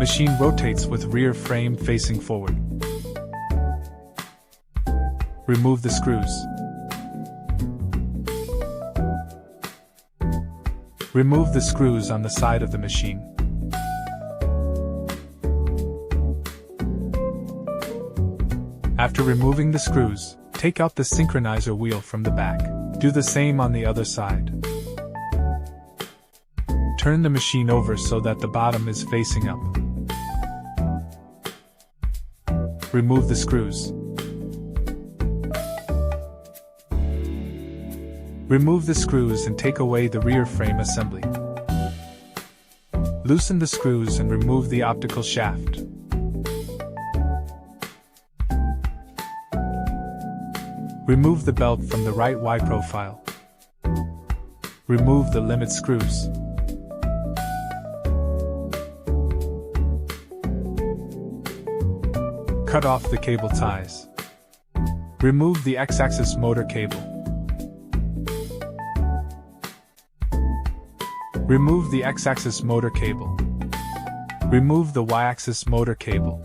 Machine rotates with rear frame facing forward. Remove the screws. Remove the screws on the side of the machine. After removing the screws, take out the synchronizer wheel from the back. Do the same on the other side. Turn the machine over so that the bottom is facing up. Remove the screws. Remove the screws and take away the rear frame assembly. Loosen the screws and remove the optical shaft. Remove the belt from the right Y profile. Remove the limit screws. Cut off the cable ties. Remove the X-axis motor cable. Remove the X-axis motor cable. Remove the Y-axis motor cable.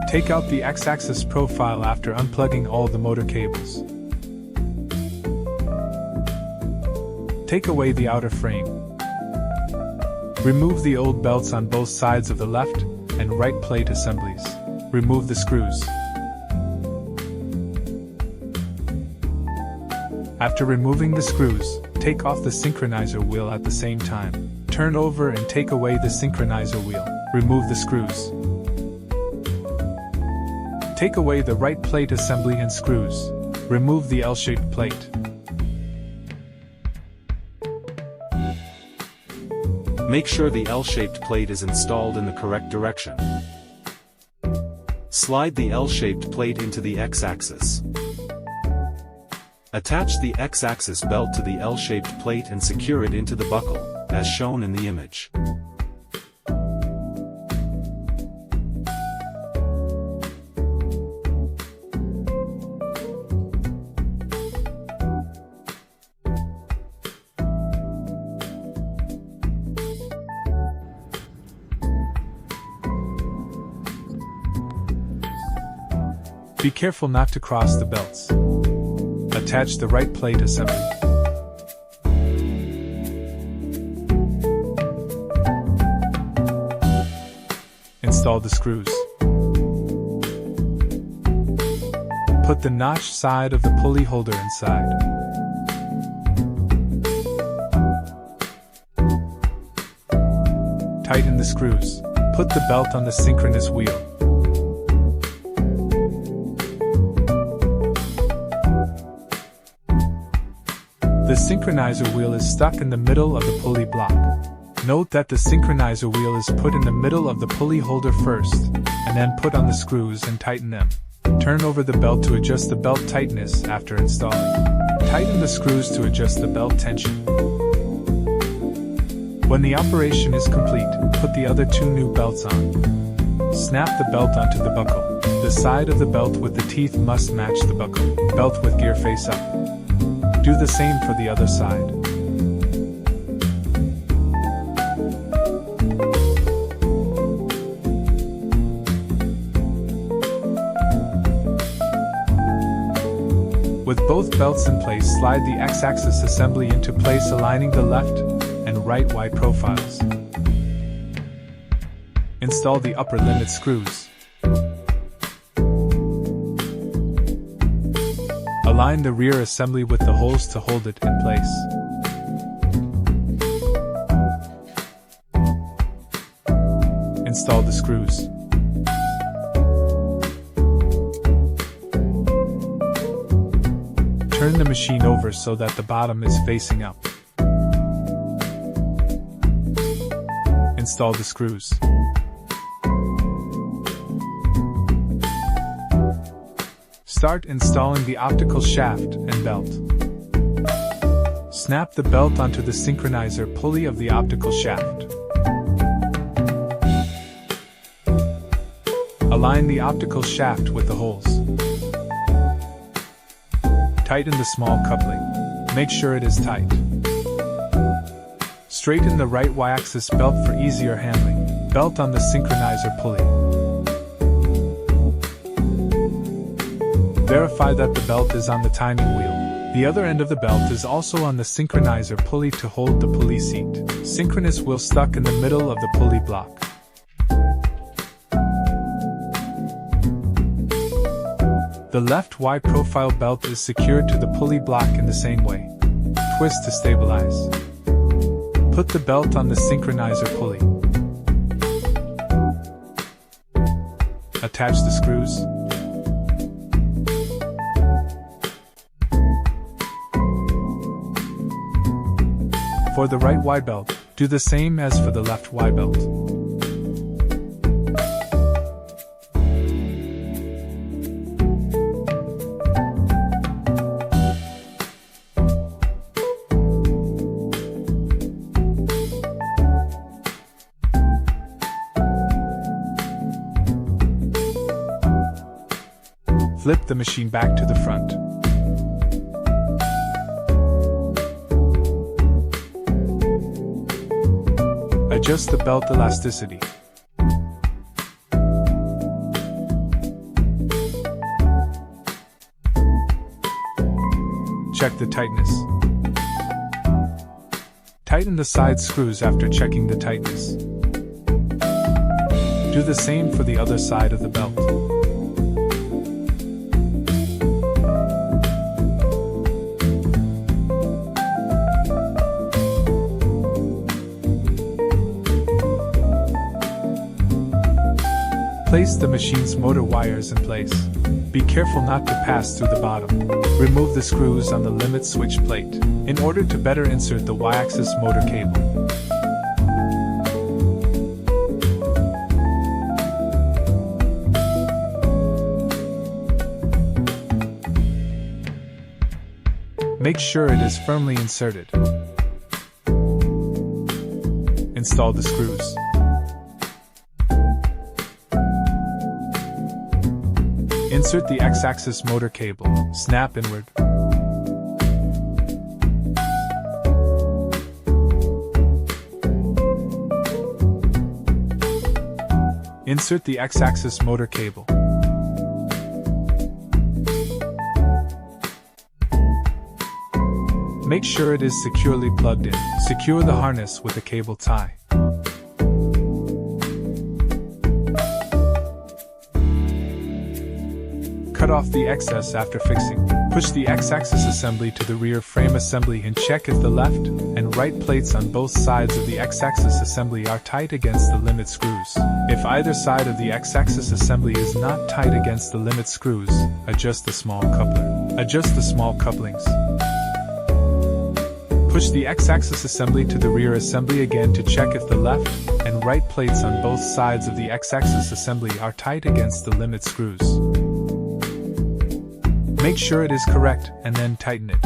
Take out the X-axis profile after unplugging all the motor cables. Take away the outer frame. Remove the old belts on both sides of the left and right plate assemblies. Remove the screws. After removing the screws, take off the synchronizer wheel at the same time. Turn over and take away the synchronizer wheel. Remove the screws. Take away the right plate assembly and screws. Remove the L-shaped plate. Make sure the L-shaped plate is installed in the correct direction. Slide the L-shaped plate into the X-axis. Attach the X-axis belt to the L-shaped plate and secure it into the buckle, as shown in the image. Be careful not to cross the belts. Attach the right plate assembly. Install the screws. Put the notched side of the pulley holder inside. Tighten the screws. Put the belt on the synchronous wheel. The synchronizer wheel is stuck in the middle of the pulley block. Note that the synchronizer wheel is put in the middle of the pulley holder first, and then put on the screws and tighten them. Turn over the belt to adjust the belt tightness after installing. Tighten the screws to adjust the belt tension. When the operation is complete, put the other two new belts on. Snap the belt onto the buckle. The side of the belt with the teeth must match the buckle. Belt with gear face up. Do the same for the other side. With both belts in place, slide the X-axis assembly into place, aligning the left and right Y profiles. Install the upper limit screws. Align the rear assembly with the holes to hold it in place. Install the screws. Turn the machine over so that the bottom is facing up. Install the screws. Start installing the optical shaft and belt. Snap the belt onto the synchronizer pulley of the optical shaft. Align the optical shaft with the holes. Tighten the small coupling. Make sure it is tight. Straighten the right Y-axis belt for easier handling. Belt on the synchronizer pulley. Verify that the belt is on the timing wheel. The other end of the belt is also on the synchronizer pulley to hold the pulley seat. Synchronous wheel stuck in the middle of the pulley block. The left Y profile belt is secured to the pulley block in the same way. Twist to stabilize. Put the belt on the synchronizer pulley. Attach the screws. For the right Y belt, do the same as for the left Y belt. Flip the machine back to the front. Adjust the belt elasticity. Check the tightness. Tighten the side screws after checking the tightness. Do the same for the other side of the belt. Place the machine's motor wires in place. Be careful not to pass through the bottom. Remove the screws on the limit switch plate, in order to better insert the Y-axis motor cable. Make sure it is firmly inserted. Install the screws. Insert the X-axis motor cable. Snap inward. Insert the X-axis motor cable. Make sure it is securely plugged in. Secure the harness with a cable tie. Cut off the excess after fixing. Push the X-axis assembly to the rear frame assembly and check if the left and right plates on both sides of the X-axis assembly are tight against the limit screws. If either side of the X-axis assembly is not tight against the limit screws, adjust the small coupler. Adjust the small couplings. Push the X-axis assembly to the rear assembly again to check if the left and right plates on both sides of the X-axis assembly are tight against the limit screws. Make sure it is correct, and then tighten it.